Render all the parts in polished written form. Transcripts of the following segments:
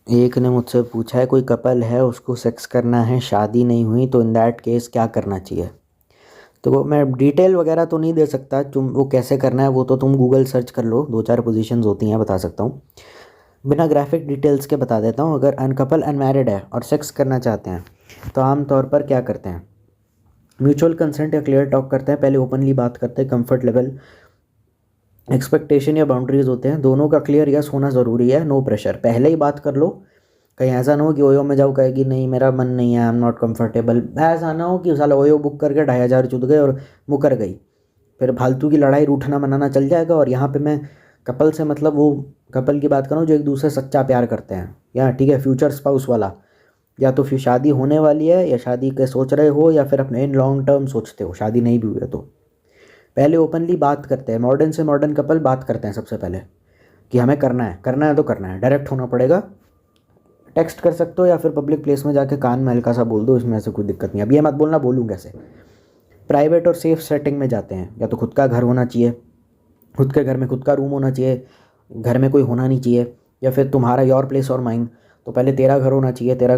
एक ने मुझसे पूछा है, कोई कपल है उसको सेक्स करना है, शादी नहीं हुई, तो इन दैट केस क्या करना चाहिए। तो मैं डिटेल वगैरह तो नहीं दे सकता, तुम वो कैसे करना है वो तो तुम गूगल सर्च कर लो, 2-4 पोजीशंस होती हैं, बता सकता हूँ। बिना ग्राफिक डिटेल्स के बता देता हूँ। अगर कपल अनमैरिड है और सेक्स करना चाहते हैं तो आम तौर पर क्या करते हैं, म्यूचुअल कंसेंट या क्लियर टॉक करते हैं, पहले ओपनली बात करते हैं, कंफर्ट लेवल, एक्सपेक्टेशन या बाउंड्रीज होते हैं, दोनों का क्लियर यस होना ज़रूरी है, नो प्रेशर, पहले ही बात कर लो। कहीं ऐसा ना हो कि ओयो में जाओ कहेगी नहीं मेरा मन नहीं है, आई एम नॉट कंफर्टेबल, ऐसा ना हो कि साला ओयो बुक करके 2,500 चुद गए और मुकर गई, फिर फालतू की लड़ाई रूठना मनाना चल जाएगा। और यहाँ पे मैं कपल से मतलब वो कपल की बात कर रहा हूँ जो एक दूसरे से सच्चा प्यार करते हैं, या ठीक है फ्यूचर स्पाउस वाला, या तो फिर शादी होने वाली है या शादी के सोच रहे हो, या फिर अपने इन लॉन्ग टर्म सोचते हो, शादी नहीं भी हुई है तो पहले ओपनली बात करते हैं। मॉडर्न से मॉडर्न कपल बात करते हैं सबसे पहले कि हमें करना है तो करना है, डायरेक्ट होना पड़ेगा। टेक्स्ट कर सकते हो या फिर पब्लिक प्लेस में जाके कान में हल्का सा बोल दो, इसमें ऐसे कोई दिक्कत नहीं। अब ये मत बोलना बोलूँ कैसे। प्राइवेट और सेफ सेटिंग में जाते हैं, या तो खुद का घर होना चाहिए, खुद के घर में खुद का रूम होना चाहिए, घर में कोई होना नहीं चाहिए, या फिर तुम्हारा योर प्लेस और माइंड, तो पहले तेरा घर होना चाहिए, तेरा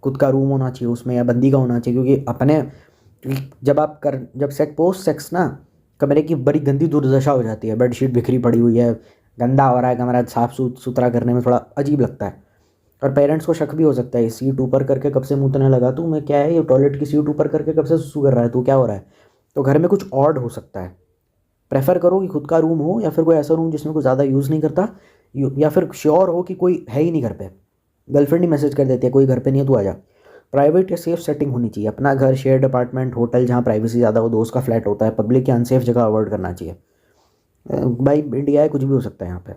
खुद का रूम होना चाहिए उसमें, या बंदी का होना चाहिए, क्योंकि अपने क्योंकि जब पोस्ट सेक्स ना कमरे की बड़ी गंदी दुर्दशा हो जाती है, बेडशीट बिखरी पड़ी हुई है, गंदा हो रहा है कमरा, साफ़ सुथरा करने में थोड़ा अजीब लगता है, और पेरेंट्स को शक भी हो सकता है, सीट ऊपर करके कब से मुँहने लगा तू, मैं क्या है ये टॉयलेट की सीट ऊपर करके कब से सुसु कर रहा है तू, क्या हो रहा है। तो घर में कुछ ऑड हो सकता है। प्रेफर करो कि खुद का रूम हो, या फिर कोई ऐसा रूम जिसमें कोई ज़्यादा यूज़ नहीं करता, या फिर श्योर हो कि कोई है ही नहीं घर पे, गर्लफ्रेंड ही मैसेज कर देती है कोई घर पे नहीं है तू आ जा। प्राइवेट या सेफ सेटिंग होनी चाहिए, अपना घर, शेयर्ड अपार्टमेंट, होटल जहाँ प्राइवेसी ज़्यादा हो, दोस्त का फ्लैट होता है, पब्लिक या अनसेफ जगह अवॉइड करना चाहिए। भाई इंडिया है, कुछ भी हो सकता है यहाँ पे।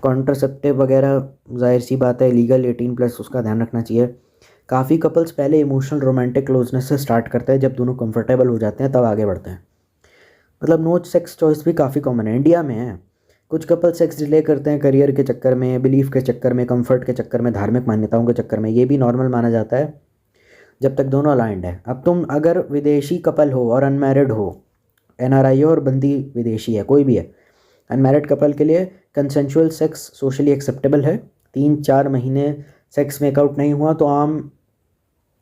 कॉन्ट्रासेप्टिव वगैरह जाहिर सी बात है लीगल 18+, उसका ध्यान रखना चाहिए। काफ़ी कपल्स पहले इमोशनल रोमांटिक क्लोजनेस से स्टार्ट करते हैं, जब दोनों कंफर्टेबल हो जाते हैं तब आगे बढ़ते हैं। मतलब नो सेक्स चॉइस भी काफ़ी कॉमन है, इंडिया में है। कुछ कपल सेक्स डिले करते हैं करियर के चक्कर में, बिलीफ के चक्कर में, कंफर्ट के चक्कर में, धार्मिक मान्यताओं के चक्कर में, ये भी नॉर्मल माना जाता है जब तक दोनों अलाइंड है। अब तुम अगर विदेशी कपल हो और अनमैरिड हो, एनआरआई हो और बंदी विदेशी है, कोई भी है, अनमैरिड कपल के लिए कंसेंशुअल सेक्स सोशली एक्सेप्टेबल है। 3-4 महीने सेक्स मेकआउट नहीं हुआ तो आम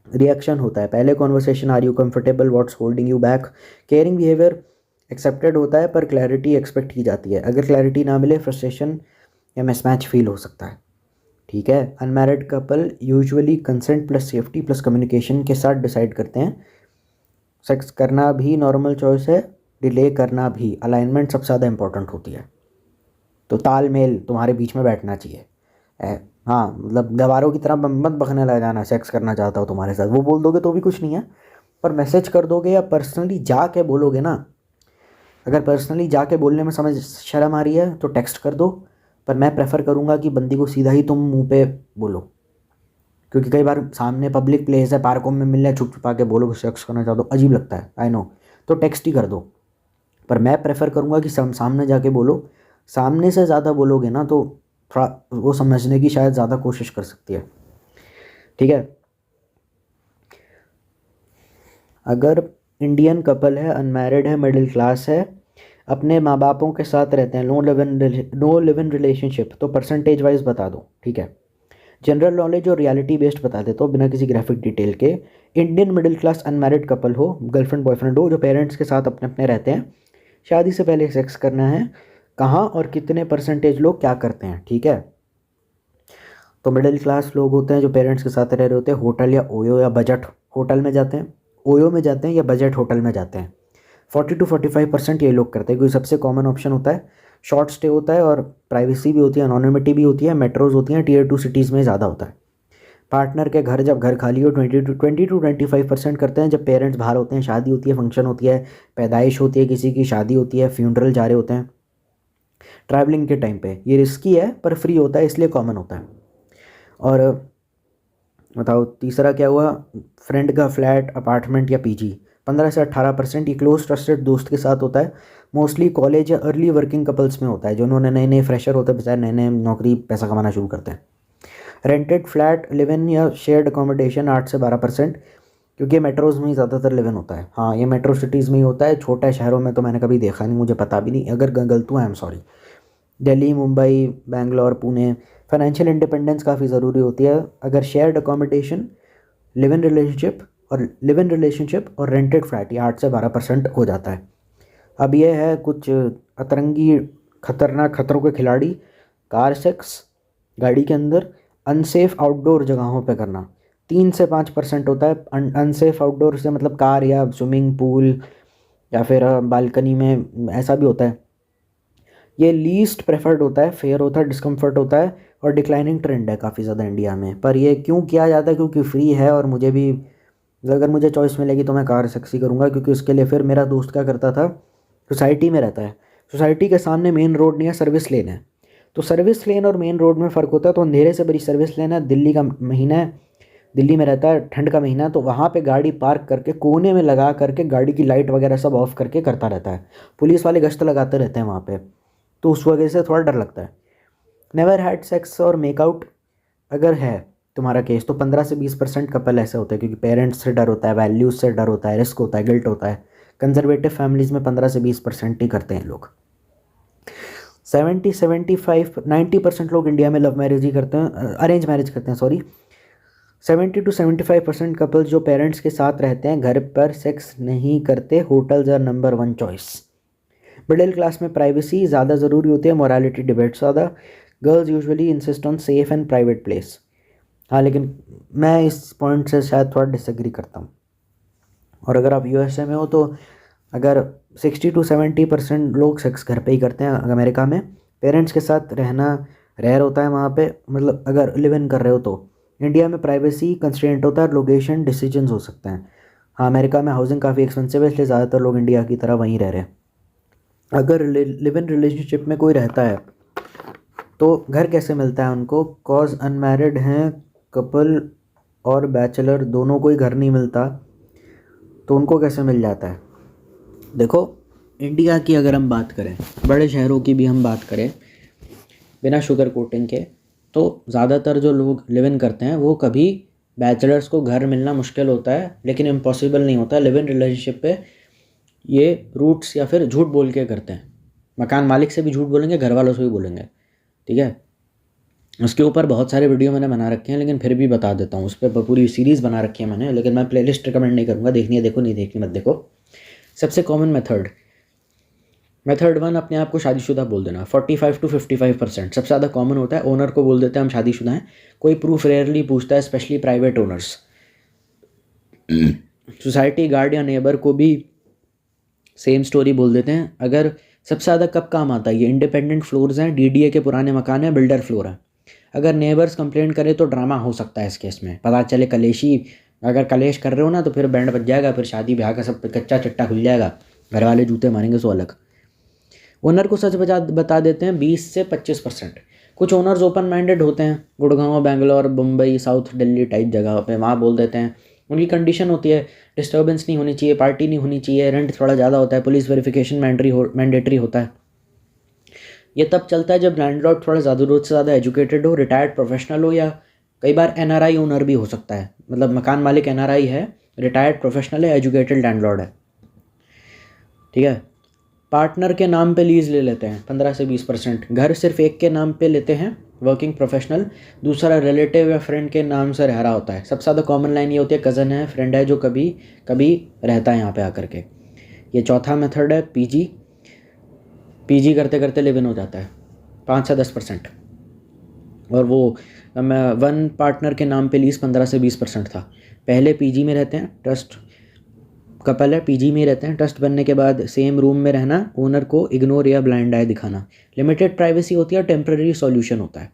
रिएक्शन होता है, पहले conversation, are you comfortable, what's holding you back, caring behaviour accepted होता है पर क्लैरिटी एक्सपेक्ट की जाती है। अगर क्लैरिटी ना मिले फ्रस्ट्रेशन या मिसमैच फील हो सकता है। ठीक है, unmarried couple usually consent plus safety plus communication के साथ डिसाइड करते हैं। सेक्स करना भी नॉर्मल चॉइस है, डिले करना भी, अलाइनमेंट सबसे ज़्यादा इंपॉर्टेंट होती है। तो तालमेल तुम्हारे बीच में बैठना चाहिए। हाँ मतलब गवारों की तरह मत बकने लग जाना, सेक्स करना चाहता हो तुम्हारे साथ, वो बोल दोगे तो भी कुछ नहीं है, पर मैसेज कर दोगे या पर्सनली जाके बोलोगे ना। अगर पर्सनली जाके बोलने में समझ शर्म आ रही है तो टेक्स्ट कर दो, पर मैं प्रेफर करूँगा कि बंदी को सीधा ही तुम मुंह पे बोलो, क्योंकि कई बार सामने पब्लिक प्लेस है, पार्कों में मिल रहे हैं, छुप छुपा के बोलो कि सेक्स करना चाहते हो, अजीब लगता है, आई नो, तो टेक्स्ट ही कर दो। पर मैं प्रेफर करूँगा कि सामने जाके बोलो। सामने से ज़्यादा बोलोगे ना तो थोड़ा वो समझने की शायद ज़्यादा कोशिश कर सकती है। ठीक है, अगर इंडियन कपल है, अनमैरिड है, मिडिल क्लास है, अपने माँ बापों के साथ रहते हैं, नो लिव इन रिलेशनशिप, तो परसेंटेज वाइज बता दो। ठीक है, जनरल नॉलेज और रियलिटी बेस्ड बता देता हूँ बिना किसी ग्राफिक डिटेल के। Indian middle class unmarried couple हो, गर्लफ्रेंड बॉयफ्रेंड हो, जो पेरेंट्स के साथ अपने अपने रहते हैं, शादी से पहले सेक्स करना है, कहाँ और कितने परसेंटेज लोग क्या करते हैं। ठीक है, तो मिडिल क्लास लोग होते हैं जो पेरेंट्स के साथ रह रहे होते हैं, होटल या ओयो या बजट होटल में जाते हैं, ओयो में जाते हैं या बजट होटल में जाते हैं। 40-45% ये लोग करते हैं, क्योंकि सबसे कॉमन ऑप्शन होता है, शॉर्ट स्टे होता है और प्राइवेसी भी होती है, अनोनिमिटी भी होती है, मेट्रोज होती हैं, Tier 2 सिटीज़ में ज़्यादा होता है। पार्टनर के घर, जब घर खाली हो, 20-25% करते हैं, जब पेरेंट्स बाहर होते हैं, शादी होती है, फंक्शन होती है, पैदाइश होती है, किसी की शादी होती है, फ्यूनरल जा रहे होते हैं, ट्रैवलिंग के टाइम पे। ये रिस्की है पर फ्री होता है, इसलिए कॉमन होता है। और बताओ तीसरा क्या हुआ, फ्रेंड का फ्लैट, अपार्टमेंट या पीजी, 15 से 18%। ये क्लोज ट्रस्टेड दोस्त के साथ होता है, मोस्टली कॉलेज या अर्ली वर्किंग कपल्स में होता है, जो उन्होंने नए नए फ्रेशर होते हैं, बेचारे नए नए नौकरी पैसा कमाना शुरू करते हैं। रेंटेड फ्लैट, लिव इन या शेयर्ड अकोमोडेशन 8 से 12%, क्योंकि मेट्रोज़ में ही ज़्यादातर लिव इन होता है। हाँ ये मेट्रो सिटीज़ में ही होता है, छोटे शहरों में तो मैंने कभी देखा नहीं, मुझे पता भी नहीं, अगर गलत हुआ I am sorry. Delhi, Mumbai, Bangalore, Pune, financial independence काफ़ी ज़रूरी होती है। अगर shared accommodation, live in relationship और रेंटेड फ्लैट, ये 8 से 12% हो जाता है। अब ये है कुछ अतरंगी खतरनाक खतरों के खिलाड़ी। कार सेक्स, गाड़ी के अंदर, अनसेफ आउटडोर जगहों पे करना, 3 से 5% होता है। अनसेफ आउटडोर से मतलब कार या स्विमिंग पूल या फिर बालकनी में, ऐसा भी होता है। ये लीस्ट प्रेफर्ड होता है, फेयर होता है, डिस्कम्फर्ट होता है और डिक्लाइनिंग ट्रेंड है काफ़ी ज़्यादा इंडिया में। पर ये क्यों किया जाता है? क्योंकि फ्री है और मुझे भी, अगर मुझे चॉइस मिलेगी तो मैं कार सेक्सी करूँगा। क्योंकि उसके लिए फिर मेरा दोस्त क्या करता था, सोसाइटी में रहता है, सोसाइटी के सामने मेन रोड नहीं है, सर्विस लेन है। तो सर्विस लेन और मेन रोड में फ़र्क होता है। तो अंधेरे से बड़ी सर्विस लेन है, दिल्ली का महीना है, दिल्ली में रहता है, ठंड का महीना है, तो वहाँ पे गाड़ी पार्क करके कोने में लगा करके गाड़ी की लाइट वगैरह सब ऑफ करके करता रहता है। पुलिस वाले गश्त लगाते रहते हैं वहाँ पे, तो उस वजह से थोड़ा डर लगता है। नेवर हैड सेक्स और मेकआउट अगर है तुम्हारा केस, तो 15 से 20% कपल ऐसे होते हैं, क्योंकि पेरेंट्स से डर होता है, वैल्यूज़ से डर होता है, रिस्क होता है, गिल्ट होता है। कंजर्वेटिव फैमिलीज़ में 15 से 20% ही करते हैं लोग। 90% लोग इंडिया में लव मैरिज ही करते हैं, अरेंज मैरिज करते हैं, सॉरी। 70 to 75% कपल्स जो पेरेंट्स के साथ रहते हैं घर पर सेक्स नहीं करते। Hotels are number 1 choice. Middle class में प्राइवेसी ज़्यादा ज़रूरी होती है, मोरालिटी डिबेट ज़्यादा। Girls usually insist on safe and private place. हाँ, लेकिन मैं इस पॉइंट से शायद थोड़ा डिसएग्री करता हूँ। और अगर आप यूएसए में हो तो अगर 60 to 70% लोग सेक्स घर पे ही करते हैं। अमेरिका में पेरेंट्स के साथ रहना रेयर होता है वहाँ पे, मतलब अगर लिव इन कर रहे हो तो। इंडिया में प्राइवेसी कंस्ट्रेंट होता है, लोकेशन डिसीजंस हो सकते हैं। हाँ, अमेरिका में हाउसिंग काफ़ी एक्सपेंसिव है, इसलिए ज़्यादातर लोग इंडिया की तरह वहीं रह रहे हैं। अगर लिव इन रिलेशनशिप में कोई रहता है तो घर कैसे मिलता है उनको? कॉज अनमैरिड हैं कपल और बैचलर, दोनों को ही घर नहीं मिलता, तो उनको कैसे मिल जाता है? देखो, इंडिया की अगर हम बात करें, बड़े शहरों की भी हम बात करें, बिना शुगर कोटिंग के, तो ज़्यादातर जो लोग लिव इन करते हैं वो कभी बैचलर्स को घर मिलना मुश्किल होता है, लेकिन इम्पॉसिबल नहीं होता। लिव इन रिलेशनशिप पे ये रूट्स या फिर झूठ बोल के करते हैं। मकान मालिक से भी झूठ बोलेंगे, घर वालों से भी बोलेंगे, ठीक है। उसके ऊपर बहुत सारे वीडियो मैंने बना रखे हैं, लेकिन फिर भी बता देता हूँ। उस पर पूरी सीरीज़ बना रखी है मैंने, लेकिन मैं प्लेलिस्ट रिकमेंड नहीं करूँगा। देखनी है देखो, नहीं देखनी मत देखो। सबसे कॉमन मेथड 1, अपने आप को शादीशुदा बोल देना। 45 to 55% सबसे ज़्यादा कॉमन होता है। ओनर को बोल देते हैं हम शादीशुदा हैं। कोई प्रूफ रेयरली पूछता है, specially private owners. Society, guard या नेबर को भी सेम स्टोरी बोल देते हैं। अगर सबसे ज़्यादा कब काम आता है, ये इंडिपेंडेंट फ्लोर्स हैं, डीडीए के पुराने मकान हैं, बिल्डर फ्लोर है। अगर नेबर्स कंप्लेंट करें तो ड्रामा हो सकता है इस केस में। पता चले कलेशी, अगर कलेश कर रहे हो ना तो फिर बैंड बज जाएगा, फिर शादी ब्याह का सब कच्चा चिट्टा खुल जाएगा, घर वाले जूते मारेंगे सो अलग। ओनर को सच बता देते हैं 20 से 25%। कुछ ओनर्स ओपन माइंडेड होते हैं, गुड़गांव, बेंगलोर, मुंबई, साउथ दिल्ली टाइप जगह पे, वहाँ बोल देते हैं। उनकी कंडीशन होती है डिस्टर्बेंस नहीं होनी चाहिए, पार्टी नहीं होनी चाहिए, रेंट थोड़ा ज़्यादा होता है, पुलिस वेरिफिकेशन मैंडेटरी होता है। ये तब चलता है जब लैंडलॉर्ड थोड़ा ज़रूरत से ज़्यादा एजुकेटेड हो, रिटायर्ड प्रोफेशनल हो, या कई बार एनआरआई ओनर भी हो सकता है। मतलब मकान मालिक एनआरआई है, रिटायर्ड प्रोफेशनल है, एजुकेटेड लैंडलॉर्ड है, ठीक है। पार्टनर के नाम पे लीज़ ले लेते हैं 15 से 20%। घर सिर्फ एक के नाम पे लेते हैं, वर्किंग प्रोफेशनल। दूसरा रिलेटिव या फ्रेंड के नाम से रह रहा होता है। सबसे ज़्यादा कॉमन लाइन ये होती है कज़न है, फ्रेंड है, जो कभी कभी रहता है यहाँ पे आकर के। ये चौथा मेथड है पीजी। पीजी करते करते लिव इन हो जाता है 5 से 10%। और वो 1 पार्टनर के नाम पे लीज़ 15 से 20% था। पहले पीजी में रहते हैं, ट्रस्ट कपल है, पीजी में रहते हैं। ट्रस्ट बनने के बाद सेम रूम में रहना, ओनर को इग्नोर या ब्लाइंड आई दिखाना, लिमिटेड प्राइवेसी होती है, टेम्पररी सॉल्यूशन होता है,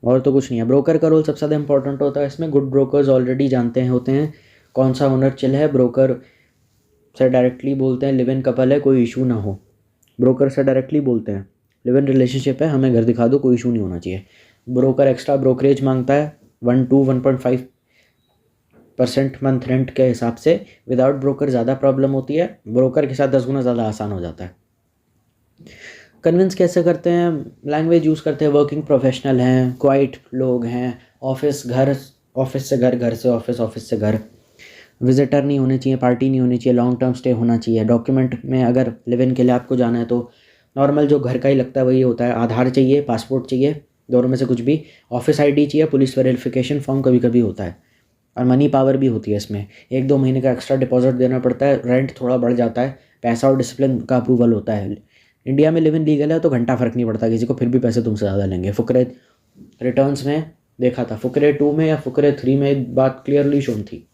और तो कुछ नहीं है। ब्रोकर का रोल सबसे ज़्यादा इंपॉर्टेंट होता है इसमें। गुड ब्रोकर्स ऑलरेडी जानते हैं होते हैं कौन सा ओनर चिल है, ब्रोकर से डायरेक्टली बोलते हैं लिव इन कपल है, कोई इशू ना हो। ब्रोकर से डायरेक्टली बोलते हैं लिव इन रिलेशनशिप है, हमें घर दिखा दो, कोई इशू नहीं होना चाहिए। ब्रोकर एक्स्ट्रा ब्रोकरेज मांगता है 1 to 1.5% मंथ रेंट के हिसाब से। विदाउट ब्रोकर ज़्यादा प्रॉब्लम होती है, ब्रोकर के साथ 10 गुना ज़्यादा आसान हो जाता है। कन्विंस कैसे करते हैं? लैंग्वेज यूज़ करते हैं, वर्किंग प्रोफेशनल हैं, क्वाइट लोग हैं, ऑफिस घर, ऑफिस से घर, घर से ऑफिस, ऑफिस से घर, विजिटर नहीं होने चाहिए, पार्टी नहीं होनी चाहिए, लॉन्ग टर्म स्टे होना चाहिए। डॉक्यूमेंट में अगर लिव इन के लिए आपको जाना है तो नॉर्मल जो घर का ही लगता है वही होता है। आधार चाहिए, पासपोर्ट चाहिए, दोनों में से कुछ भी। ऑफिस आईडी चाहिए, पुलिस वेरिफिकेशन फॉर्म कभी कभी होता है, और मनी पावर भी होती है इसमें। 1-2 महीने का एक्स्ट्रा डिपॉजिट देना पड़ता है, रेंट थोड़ा बढ़ जाता है, पैसा और डिसिप्लिन का अप्रूवल होता है। इंडिया में लिव इन लीगल है तो घंटा फ़र्क नहीं पड़ता किसी को, फिर भी पैसे तुमसे ज़्यादा लेंगे। फुकरे रिटर्न्स में देखा था, फुकरे 2 में या फुकरे 3 में एक बात क्लियरली शोन थी।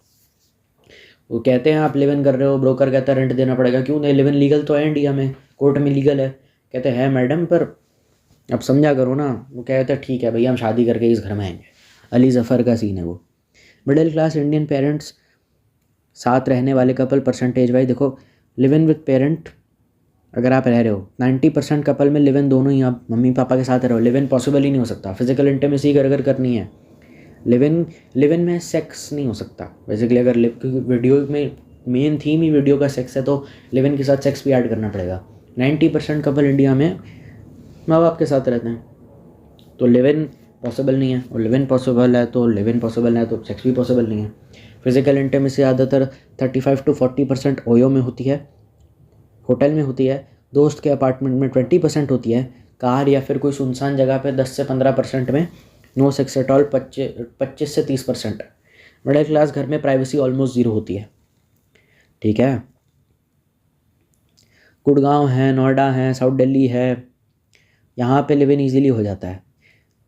वो कहते हैं आप लिव इन कर रहे हो, ब्रोकर कहता है रेंट देना पड़ेगा, क्यों नहीं, लिव इन लीगल तो है इंडिया में, कोर्ट में लीगल है। कहते हैं मैडम पर अब समझा करो ना। वो कहते हैं ठीक है भैया हम शादी करके इस घर में आएंगे। अली ज़फ़र का सीन है वो। मिडिल क्लास इंडियन पेरेंट्स साथ रहने वाले कपल परसेंटेज वाइज देखो, लिव इन विद पेरेंट अगर आप रह रहे हो 90% कपल में लिव इन दोनों ही आप मम्मी पापा के साथ रहो। लिव इन पॉसिबल ही नहीं हो सकता, फिजिकल इंटीमेसी अगर करनी है। लिव इन में सेक्स नहीं हो सकता बेसिकली। अगर क्योंकि वीडियो में मेन थीम ही वीडियो का सेक्स है, तो लिव इन के साथ सेक्स भी ऐड करना पड़ेगा। 90% कपल इंडिया में माँ बाप के साथ रहते हैं, तो लिव इन पॉसिबल नहीं है। और लिव इन पॉसिबल है तो लिव इन पॉसिबल है तो सेक्स भी पॉसिबल नहीं है। फिजिकल इंटीमेसी ज़्यादातर 35 to 40% ओयो में होती है, होटल में होती है, दोस्त के अपार्टमेंट में 20% होती है, कार या फिर कोई सुनसान जगह पे 10 से 15% में, नो सेक्स एट ऑल 25 से 30%। मिडिल क्लास घर में प्राइवेसी ऑलमोस्ट 0 होती है, ठीक है। गुड़गांव है, नोएडा है, साउथ दिल्ली है, यहाँ पे लिव इन ईजिली हो जाता है।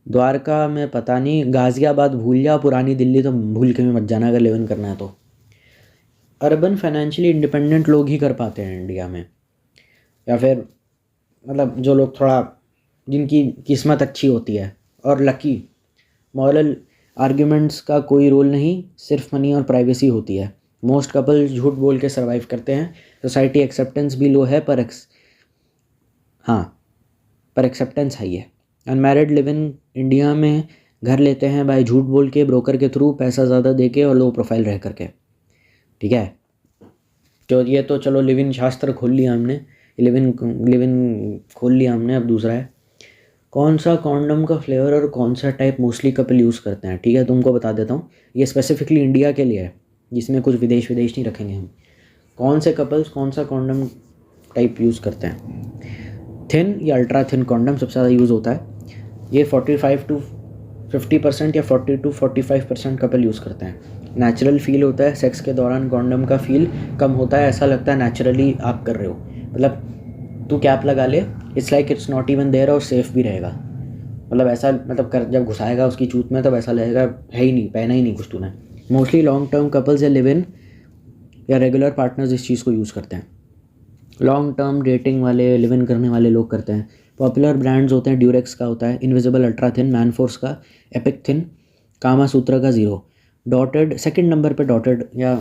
द्वारका में पता नहीं, गाज़ियाबाद भूल जा, पुरानी दिल्ली तो भूल के भी मत जाना अगर लिव इन करना है तो। अर्बन फाइनेंशियली इंडिपेंडेंट लोग ही कर पाते हैं इंडिया में, या फिर मतलब जो लोग थोड़ा जिनकी किस्मत अच्छी होती है और लकी। मॉरल आर्ग्यूमेंट्स का कोई रोल नहीं, सिर्फ मनी और प्राइवेसी होती है। मोस्ट कपल झूठ बोल के सर्वाइव करते हैं। सोसाइटी एक्सेप्टेंस भी लो है पर एक्सेप्टेंस हाई है। अनमैरिड लिव इन इंडिया में घर लेते हैं बाय झूठ बोल के, ब्रोकर के थ्रू, पैसा ज़्यादा दे के और लो प्रोफाइल रह करके, ठीक है। तो ये तो चलो लिव इन शास्त्र खोल लिया हमने, लिव इन खोल लिया हमने। अब दूसरा है कौन सा कॉन्डम का फ्लेवर और कौन सा टाइप मोस्टली कपल यूज़ करते हैं, ठीक है। तुमको बता देता हूँ, ये स्पेसिफिकली इंडिया के लिए है, जिसमें कुछ विदेश नहीं रखेंगे हम। कौन से कपल्स कौन सा कॉन्डम टाइप यूज़ करते हैं। थिन या अल्ट्रा थिन कॉन्डम सबसे ज़्यादा यूज़ होता है। ये 45 to 50% या 40 to 45% कपल यूज़ करते हैं। नेचुरल फील होता है सेक्स के दौरान, कॉन्डम का फील कम होता है, ऐसा लगता है नेचुरली आप कर रहे हो, मतलब तू कैप लगा ले, it's like it's not even there, और सेफ भी रहेगा। मतलब ऐसा मतलब कर जब घुसाएगा उसकी चूत में तब ऐसा लगेगा है ही नहीं, पहना ही नहीं कुछ तूने। मोस्टली लॉन्ग टर्म कपल्स या लिव इन या रेगुलर पार्टनर्स इस चीज़ को यूज़ करते हैं। लॉन्ग टर्म डेटिंग वाले, लिव इन करने वाले लोग करते हैं। पॉपुलर ब्रांड्स होते हैं, ड्यूरेक्स का होता है, इनविजिबल अल्ट्रा थिन, मैनफोर्स का, एपिक थिन, कामा सूत्रा का 0। डॉटेड सेकंड नंबर पे डॉटेड या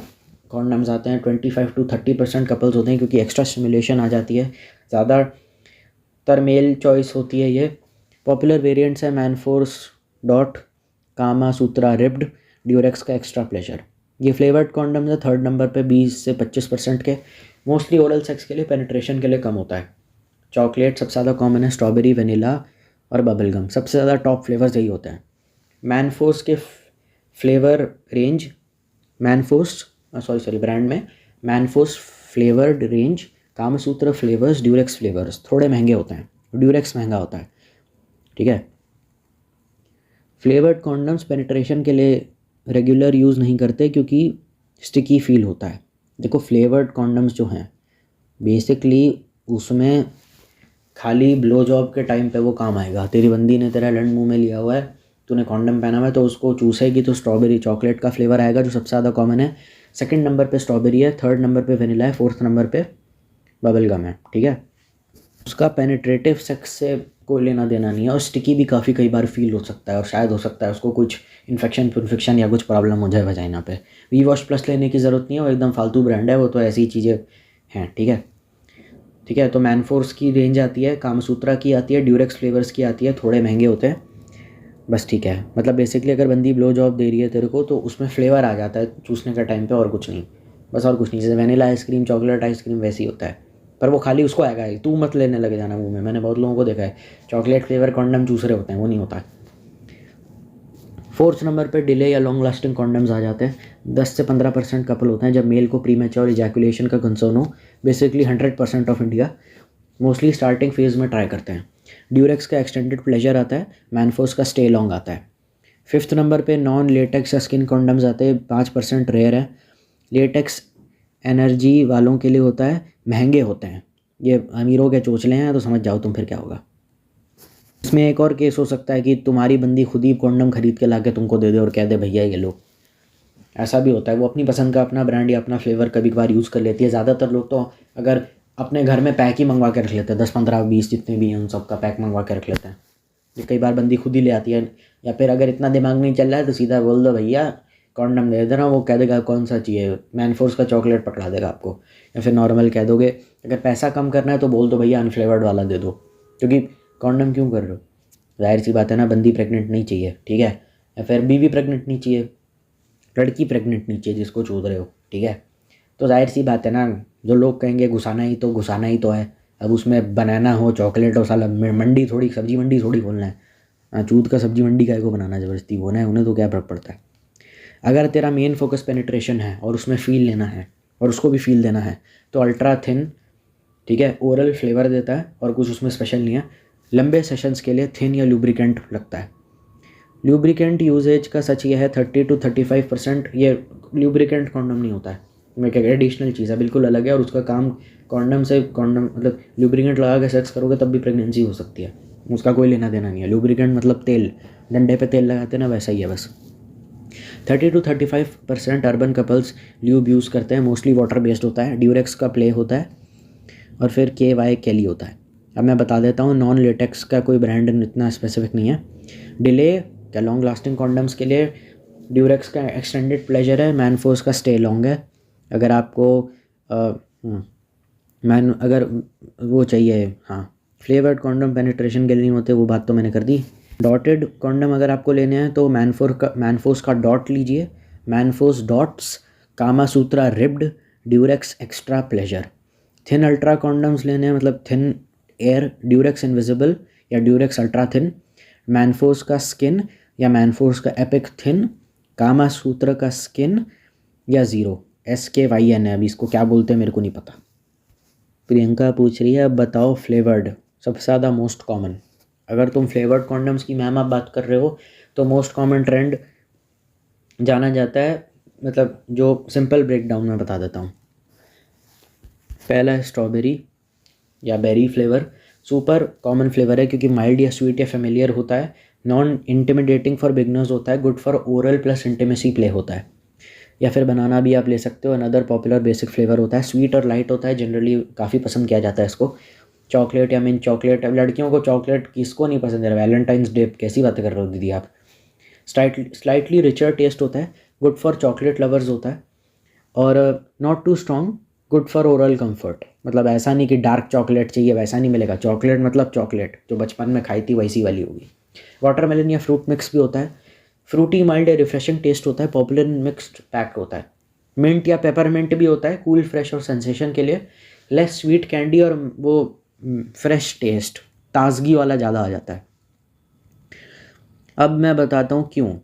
कॉन्डम्स आते हैं। 25 to 30% कपल्स होते हैं, क्योंकि एक्स्ट्रा स्टिमुलेशन आ जाती है, ज़्यादातर मेल चॉइस होती है ये। पॉपुलर वेरिएंट्स है मैनफोर्स डॉट, कामा सूत्रा रिब्ड, ड्यूरेक्स का एक्स्ट्रा प्लेजर। ये फ्लेवर्ड कॉन्डम्स है थर्ड नंबर पे 20 से 25% के। मोस्टली ओरल सेक्स के लिए, पेनिट्रेशन के लिए कम होता है। चॉकलेट सबसे ज़्यादा कॉमन है, स्ट्रॉबेरी, वनीला और बबल गम सबसे ज़्यादा टॉप फ्लेवर्स यही होते हैं। मैनफोर्स के फ्लेवर रेंज, ब्रांड में Manforce flavoured range, Kamasutra flavours, Durex flavours थोड़े महंगे होते हैं, ड्यूरेक्स महंगा होता है, ठीक है। फ्लेवर्ड कॉन्डम्स पेनिट्रेशन के लिए रेगुलर यूज़ नहीं करते क्योंकि स्टिकी फील होता है। देखो फ्लेवर्ड कॉन्डम्स जो हैं बेसिकली उसमें खाली ब्लो जॉब के टाइम पे वो काम आएगा। तेरी बंदी ने तेरा लंड मुंह में लिया हुआ है, तूने कॉन्डम पहना हुआ है, तो उसको चूसेगी तो स्ट्रॉबेरी चॉकलेट का फ्लेवर आएगा जो सबसे ज़्यादा कॉमन है। सेकंड नंबर पे स्ट्रॉबेरी है, थर्ड नंबर पे वनीला है, फोर्थ नंबर पे बबल गम है, ठीक है। उसका पेनिट्रेटिव सेक्स से कोई लेना देना नहीं है, और स्टिकी भी कई बार फील हो सकता है, और शायद हो सकता है उसको कुछ इन्फेक्शन या कुछ प्रॉब्लम हो जाए वजाइना पे। वी वॉश प्लस लेने की ज़रूरत नहीं है, वो एकदम फालतू ब्रांड है, वो तो ऐसी चीज़ें हैं, ठीक है। तो मैनफोर्स की रेंज आती है, कामसूत्रा की आती है, ड्यूरेक्स फ्लेवर्स की आती है, थोड़े महंगे होते हैं बस, ठीक है। मतलब बेसिकली अगर बंदी ब्लो जॉब दे रही है तेरे को तो उसमें फ्लेवर आ जाता है चूसने का टाइम पे, और कुछ नहीं, बस और कुछ नहीं। जैसे वनीला आइसक्रीम, चॉकलेट आइसक्रीम वैसे ही होता है, पर वो खाली उसको आएगा ही, तू मत लेने लगे जाना मुँह में। मैंने बहुत लोगों को देखा है चॉकलेट फ्लेवर कॉन्डम चूस रहे होते हैं, वो नहीं होता है। फोर्थ नंबर पे डिले या लॉन्ग लास्टिंग कॉन्डम्स आ जाते हैं। 10 से 15% कपल होते हैं जब मेल को प्रीमैच्योर इजैकुलेशन का कंसर्न हो। Basically 100% of India mostly starting phase में ट्राई करते हैं। ड्यूरेक्स का एक्सटेंडेड प्लेजर आता है, मैनफोर्स का स्टे लॉन्ग आता है। 5th नंबर पे नॉन लेटेक्स या स्किन कॉन्डम्स आते हैं, 5% रेयर है। लेटेक्स एनर्जी वालों के लिए होता है, महंगे होते हैं, ये अमीरों के चोचले हैं, तो समझ जाओ तुम फिर क्या होगा। इसमें एक और केस हो सकता है कि तुम्हारी बंदी खुद ही कॉन्डम खरीद के ला के तुमको दे दे और कह दे भैया ये लो, ऐसा भी होता है। वो अपनी पसंद का अपना ब्रांड या अपना फ्लेवर कभी कभार यूज़ कर लेती है। ज़्यादातर लोग तो अगर अपने घर में पैक ही मंगवा के रख लेते हैं, 10 15 20 जितने भी हैं उन सब का पैक मंगवा के रख लेते हैं। ये कई बार बंदी खुद ही ले आती है, या फिर अगर इतना दिमाग नहीं चल रहा है तो सीधा बोल दो भैया कॉन्डम दे देना, वो कह देगा कौन सा चाहिए, मैनफोर्स का चॉकलेट पकड़ा देगा आपको। या फिर नॉर्मल कह दोगे, अगर पैसा कम करना है तो बोल दो भैया अनफ्लेवर्ड वाला दे दो, क्योंकि कॉन्डम क्यों कर रहे हो, जाहिर सी बात है ना, बंदी प्रेग्नेंट नहीं चाहिए, ठीक है, या फिर बीवी प्रेग्नेंट नहीं चाहिए, लड़की प्रेग्नेंट नहीं चाहिए जिसको चूद रहे हो, ठीक है। तो जाहिर सी बात है ना, जो लोग कहेंगे घुसाना ही तो है। अब उसमें बनाना हो चॉकलेट हो, साला मंडी थोड़ी, सब्जी मंडी थोड़ी खोलना है, चूद का सब्जी मंडी का को बनाना ज़बरदस्ती होना है, उन्हें तो क्या फ़र्क पड़ता है। अगर तेरा मेन फोकस पेनिट्रेशन है और उसमें फ़ील लेना है और उसको भी फ़ील देना है तो अल्ट्रा थिन, ठीक है, ओरल फ्लेवर देता है और कुछ उसमें स्पेशल नहीं है। लंबे सेशंस के लिए थिन या लुब्रिकेंट लगता है। लुब्रिकेंट यूजेज का सच ये है 30 to 35%, ये लुब्रिकेंट कॉन्डम नहीं होता है, मैं क्या एडिशनल चीज़ है, बिल्कुल अलग है। और उसका काम कॉन्डम मतलब लुब्रिकेंट लगा के सेक्स करोगे तब भी प्रेगनेंसी हो सकती है, उसका कोई लेना देना नहीं है। लुब्रिकेंट मतलब तेल, डंडे पे तेल लगाते ना, वैसा ही है बस। 30 to 35% urban couples lube use करते हैं, मोस्टली वाटर बेस्ड होता है। ड्यूरेक्स का प्ले होता है और फिर KY केली होता है। अब मैं बता देता हूँ, नॉन लेटेक्स का कोई ब्रांड इतना स्पेसिफिक नहीं है। डिले क्या लॉन्ग लास्टिंग कॉन्डम्स के लिए ड्यूरेक्स का एक्सटेंडेड प्लेजर है, मैनफोर्स का स्टे लॉन्ग है। अगर आपको अगर वो चाहिए, हाँ, फ्लेवर्ड कॉन्डम पेनिट्रेशन के लिए नहीं होते, वो बात तो मैंने कर दी। डॉटेड कॉन्डम अगर आपको लेने हैं तो मैनफोर्स का डॉट लीजिए, Manforce dots, Kama Sutra ribbed, Durex extra pleasure. Thin ultra condoms लेने हैं, मतलब थिन एयर, ड्यूरेक्स इनविजिबल या ड्यूरेक्स अल्ट्रा थिन, मैनफोर्स का स्किन या मैनफोर्स का एपिक थिन, कामा सूत्र का स्किन या ज़ीरो, SKYN है, अभी इसको क्या बोलते हैं मेरे को नहीं पता। प्रियंका पूछ रही है अब बताओ फ्लेवर्ड सबसे ज़्यादा मोस्ट कॉमन। अगर तुम फ्लेवर्ड कॉन्डम्स की मैम आप बात कर रहे हो तो मोस्ट कॉमन ट्रेंड जाना जाता है, मतलब जो सिंपल ब्रेकडाउन में बता देता हूँ। पहला है स्ट्रॉबेरी या berry flavour, super common flavour है क्योंकि माइल्ड या स्वीट या फेमिलियर होता है, नॉन इंटिमिडेटिंग फॉर बिगनर्स होता है, good for oral plus intimacy play होता है। या फिर बनाना भी आप ले सकते हो। अनदर पॉपुलर बेसिक फ्लेवर होता है, स्वीट और लाइट होता है, जनरली काफ़ी पसंद किया जाता है इसको। चॉकलेट या मिंट चॉकलेट, अब लड़कियों को चॉकलेट किसको नहीं पसंद है, वैलेंटाइंस डे कैसी बातें कर रहे हो दीदी आप। स्लाइटली रिचर टेस्ट होता है, गुड फॉर चॉकलेट लवर्स होता है, और not too strong, good for oral comfort. मतलब ऐसा नहीं कि डार्क चॉकलेट चाहिए, वैसा नहीं मिलेगा। चॉकलेट मतलब चॉकलेट जो बचपन में खाई थी वैसी वाली होगी। वाटरमेलन या फ्रूट मिक्स भी होता है, फ्रूटी माइल्ड या रिफ्रेशिंग टेस्ट होता है, पॉपुलर मिक्स्ड पैक होता है। मिंट या पेपरमिंट भी होता है, कूल फ्रेश और सेंसेशन के लिए। लेस स्वीट कैंडी और वो फ्रेश टेस्ट, ताजगी वाला ज़्यादा आ जाता है। अब मैं बताता हूँ क्यों।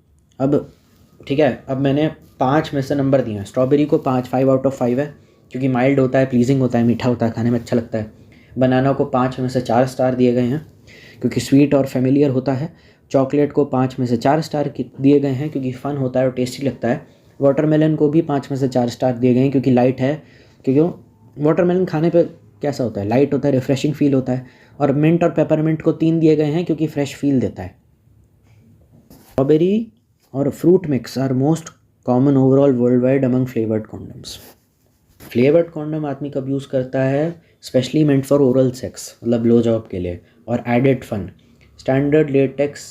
अब ठीक है, अब मैंने 5 में से नंबर दिए हैं। स्ट्रॉबेरी को 5 आउट ऑफ 5 है क्योंकि माइल्ड होता है, प्लीजिंग होता है, मीठा होता है, खाने में अच्छा लगता है। बनाना को 5 में से 4 स्टार दिए गए हैं क्योंकि स्वीट और फेमिलियर होता है। चॉकलेट को 5 में से 4 स्टार दिए गए हैं क्योंकि फ़न होता है और टेस्टी लगता है। वाटरमेलन को भी 5 में से 4 स्टार दिए गए हैं क्योंकि लाइट है, क्योंकि वाटरमेलन खाने पे कैसा होता है, लाइट होता है, रिफ्रेशिंग फील होता है। और मिंट और पेपरमिंट को 3 दिए गए हैं क्योंकि फ्रेश फील देता है। स्ट्रॉबेरी और fruit mix are most common overall world wide among flavoured condoms. Flavoured condom आदमी कब यूज़ करता है, specially meant for oral sex, मतलब ब्लो जॉब के लिए, और added fun. Standard latex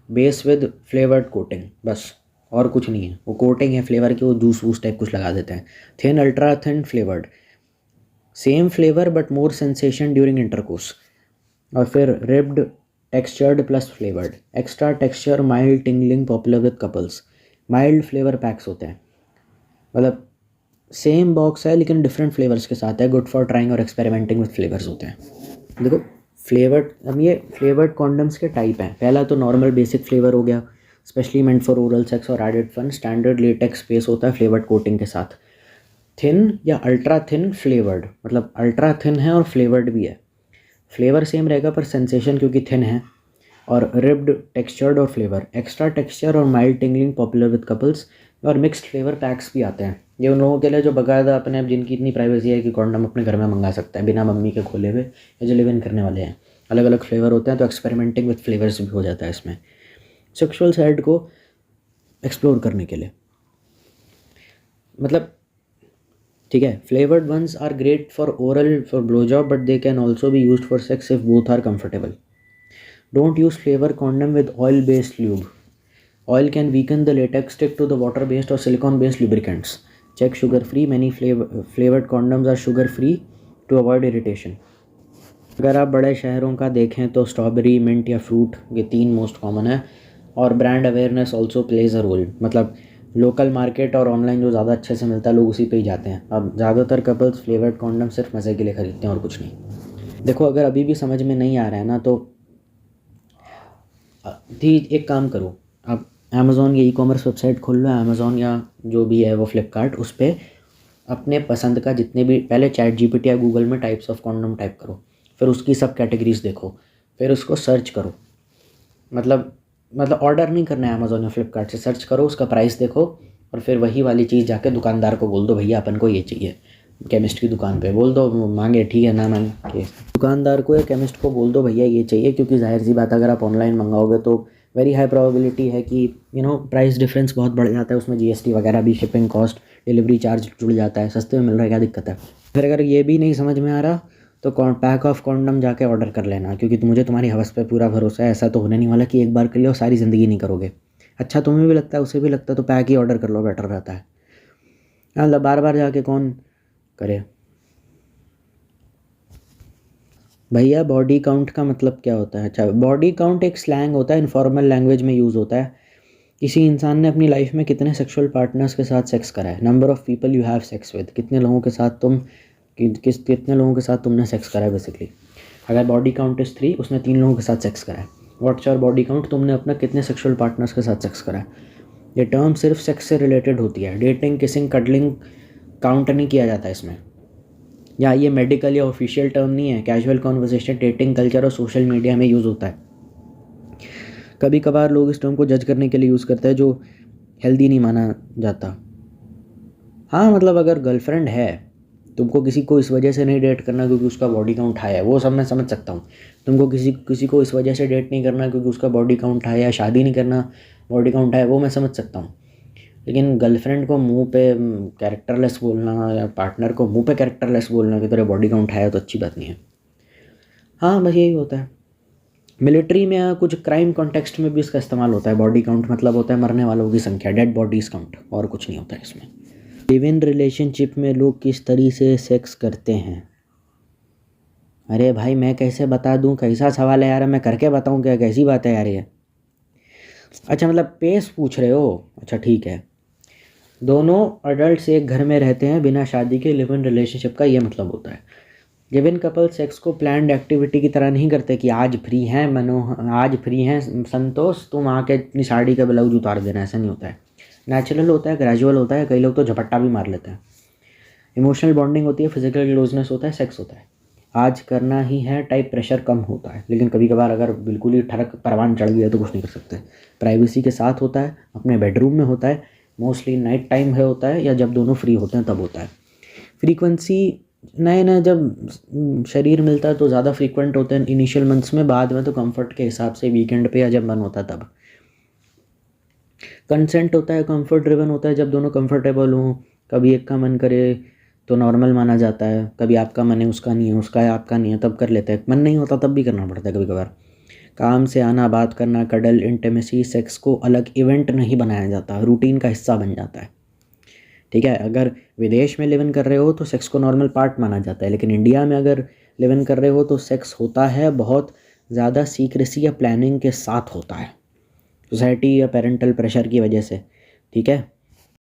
base with flavoured coating, बस और कुछ नहीं है। वो कोटिंग है फ्लेवर की, वो जूस वूस टाइप कुछ लगा देते हैं। Thin ultra thin flavoured, same flavour but more sensation during intercourse. और फिर ribbed textured plus flavoured, extra texture mild tingling, popular with couples. Mild flavour PACS होते हैं, मतलब सेम बॉक्स है लेकिन डिफरेंट फ्लेवर्स के साथ है, गुड फॉर ट्राइंग और एक्सपेरिमेंटिंग विद फ्लेवर्स होते हैं। देखो फ्लेवर्ड, अब ये फ्लेवर्ड कॉन्डम्स के टाइप हैं। पहला तो नॉर्मल बेसिक फ्लेवर हो गया, specially meant for oral sex और added fun. Standard latex space होता है फ्लेवर्ड कोटिंग के साथ। थिन या अल्ट्रा थिन फ्लेवर्ड, मतलब अल्ट्रा थिन है और फ्लेवर्ड भी है। फ्लेवर सेम रहेगा पर सेंसेशन क्योंकि थिन है, और रिब्ड, टेक्सचर्ड और फ्लेवर, एक्स्ट्रा टेक्सचर और mild tingling popular with couples, और मिक्स्ड फ्लेवर पैक्स भी आते हैं। ये उन लोगों के लिए जो बाकायदा अपने आप जिनकी इतनी प्राइवेसी है कि कॉन्डम अपने घर में मंगा सकते हैं बिना मम्मी के खोले हुए, या जो लिव इन करने वाले हैं। अलग अलग फ्लेवर होते हैं तो एक्सपेरिमेंटिंग विद फ्लेवर्स भी हो जाता है इसमें, सेक्सुअल साइड को एक्सप्लोर करने के लिए। मतलब ठीक है, flavoured ones are great for oral for blow job but they can also be used for sex if both are comfortable. Don't use flavour condom with oil based lube. Oil can weaken the latex, stick to the water-based or silicone-based lubricants. Check sugar-free. Many flavored condoms are sugar-free to avoid irritation. अगर आप बड़े शहरों का देखें तो strawberry, mint या fruit, ये 3 most common है। और brand awareness also plays a role. मतलब लोकल मार्केट और ऑनलाइन जो ज़्यादा अच्छे से मिलता है लोग उसी पे ही जाते हैं। अब ज़्यादातर कपल्स फ्लेवर्ड कॉन्डम सिर्फ मज़े के लिए ख़रीदते हैं और कुछ नहीं। देखो, अगर अभी भी समझ में नहीं आ रहा है ना तो एक काम करो, आप अमेज़ॉन या ई-कॉमर्स वेबसाइट खोल लो, अमेज़ॉन या जो भी है वो फ्लिपकार्ट, उस पर अपने पसंद का जितने भी, पहले चैट जीपीटी या गूगल में टाइप्स ऑफ कॉन्डम टाइप करो, फिर उसकी सब कैटेगरीज देखो, फिर उसको सर्च करो। मतलब ऑर्डर नहीं करना है अमेज़ॉन या फ्लिपकार्ट से, सर्च करो, उसका प्राइस देखो, और फिर वही वाली चीज़ जाके दुकानदार को बोल दो, भैया अपन को ये चाहिए। केमिस्ट की दुकान पे बोल दो, मांगे ठीक है ना मांगे, दुकानदार को या केमिस्ट को बोल दो भैया ये चाहिए, क्योंकि जाहिर सी बात अगर आप ऑनलाइन मंगाओगे तो वेरी हाई प्रोबेबिलिटी है कि प्राइस डिफरेंस बहुत बढ़ जाता है, उसमें जीएसटी वगैरह भी, शिपिंग कॉस्ट, डिलीवरी चार्ज जुड़ जाता है। सस्ते में मिल रहा है, क्या दिक्कत है। फिर अगर ये भी नहीं समझ में आ रहा तो पैक ऑफ कॉन्डम जाके ऑर्डर कर लेना, क्योंकि मुझे तुम्हारी हवस पे पूरा भरोसा है। ऐसा तो होने नहीं वाला कि एक बार कर लियो और सारी ज़िंदगी नहीं करोगे। अच्छा तुम्हें भी लगता है, उसे भी लगता है, तो पैक ही ऑर्डर कर लो, बेटर रहता है। मतलब बार बार जाके कौन करे। भैया बॉडी काउंट का मतलब क्या होता है? अच्छा, बॉडी काउंट एक स्लैंग होता है, इनफॉर्मल लैंग्वेज में यूज़ होता है। किसी इंसान ने अपनी लाइफ में कितने सेक्सुअल पार्टनर्स के साथ सेक्स करा है, number of people you have sex with, कितने लोगों के साथ कितने लोगों के साथ तुमने सेक्स करा है बेसिकली। अगर बॉडी काउंट इज़ 3, उसने 3 लोगों के साथ सेक्स करा है। व्हाट्स योर बॉडी काउंट, तुमने अपना कितने सेक्सुअल पार्टनर्स के साथ सेक्स करा है। ये टर्म सिर्फ सेक्स से रिलेटेड होती है, डेटिंग, किसिंग, कडलिंग काउंट नहीं किया जाता इसमें। या ये मेडिकल या ऑफिशियल टर्म नहीं है। कैजुअल कॉन्वर्सेशन, डेटिंग कल्चर और सोशल मीडिया में यूज़ होता है। कभी कभार लोग इस टर्म को जज करने के लिए यूज़ करते हैं, जो हेल्दी नहीं माना जाता। हाँ मतलब अगर गर्लफ्रेंड है, तुमको किसी को इस वजह से नहीं डेट करना क्योंकि उसका बॉडी काउंट हाई है, वो सब मैं समझ सकता हूँ। तुमको किसी को इस वजह से डेट नहीं करना क्योंकि उसका बॉडी काउंट हाई है, या शादी नहीं करना बॉडी काउंट हाई है, वो मैं समझ सकता हूँ। लेकिन गर्लफ्रेंड को मुंह पे कैरेक्टरलेस बोलना, या पार्टनर को मुंह पे कैरेक्टरलेस बोलना कि तेरा बॉडी काउंट है, तो अच्छी बात नहीं है। हाँ बस यही होता है। मिलिट्री में या कुछ क्राइम कॉन्टेक्स्ट में भी इसका इस्तेमाल होता है। बॉडी काउंट मतलब होता है मरने वालों की संख्या, डेड बॉडीज काउंट, और कुछ नहीं होता है इसमें। लिव इन रिलेशनशिप में लोग किस तरीके से सेक्स करते हैं? अरे भाई मैं कैसे बता दूँ, कैसा सवाल है यार, मैं करके बताऊँ क्या, कैसी बात है यार ये। अच्छा मतलब पेस पूछ रहे हो, अच्छा ठीक है। दोनों अडल्ट्स एक घर में रहते हैं बिना शादी के, लिव इन रिलेशनशिप का ये मतलब होता है। लिव इन कपल सेक्स को प्लान्ड एक्टिविटी की तरह नहीं करते कि आज फ्री हैं आज फ्री हैं संतोष, तुम आके अपनी साड़ी का ब्लाउज उतार देना, ऐसा नहीं होता है। नेचुरल होता है, ग्रेजुअल होता है, कई लोग तो झपट्टा भी मार लेते हैं। इमोशनल बॉन्डिंग होती है, फिजिकल क्लोजनेस होता है, सेक्स होता है। आज करना ही है टाइप प्रेशर कम होता है, लेकिन कभी कभार अगर बिल्कुल ही ठरक परवान चढ़ गया तो कुछ नहीं कर सकते। प्राइवेसी के साथ होता है, अपने बेडरूम में होता है, मोस्टली नाइट टाइम है होता है, या जब दोनों फ्री होते हैं तब होता है। फ्रीक्वेंसी नए जब शरीर मिलता है तो ज़्यादा फ्रीक्वेंट होते हैं इनिशियल मंथ्स में, बाद में तो कंफर्ट के हिसाब से वीकेंड पे या जब मन होता है तब। कंसेंट होता है, कंफर्ट ड्रिवन होता है, जब दोनों कंफर्टेबल हों। कभी एक का मन करे तो नॉर्मल माना जाता है, कभी आपका मन है उसका नहीं है, उसका है आपका नहीं है, तब कर लेते हैं। मन नहीं होता तब भी करना पड़ता है कभी कभार। काम से आना, बात करना, कडल, इंटीमेसी, सेक्स को अलग इवेंट नहीं बनाया जाता, रूटीन का हिस्सा बन जाता है। ठीक है, अगर विदेश में लिव इन कर रहे हो तो सेक्स को नॉर्मल पार्ट माना जाता है, लेकिन इंडिया में अगर लिव इन कर रहे हो तो सेक्स होता है बहुत ज़्यादा सीक्रेसी या प्लानिंग के साथ होता है, सोसाइटी या पेरेंटल प्रेशर की वजह से। ठीक है,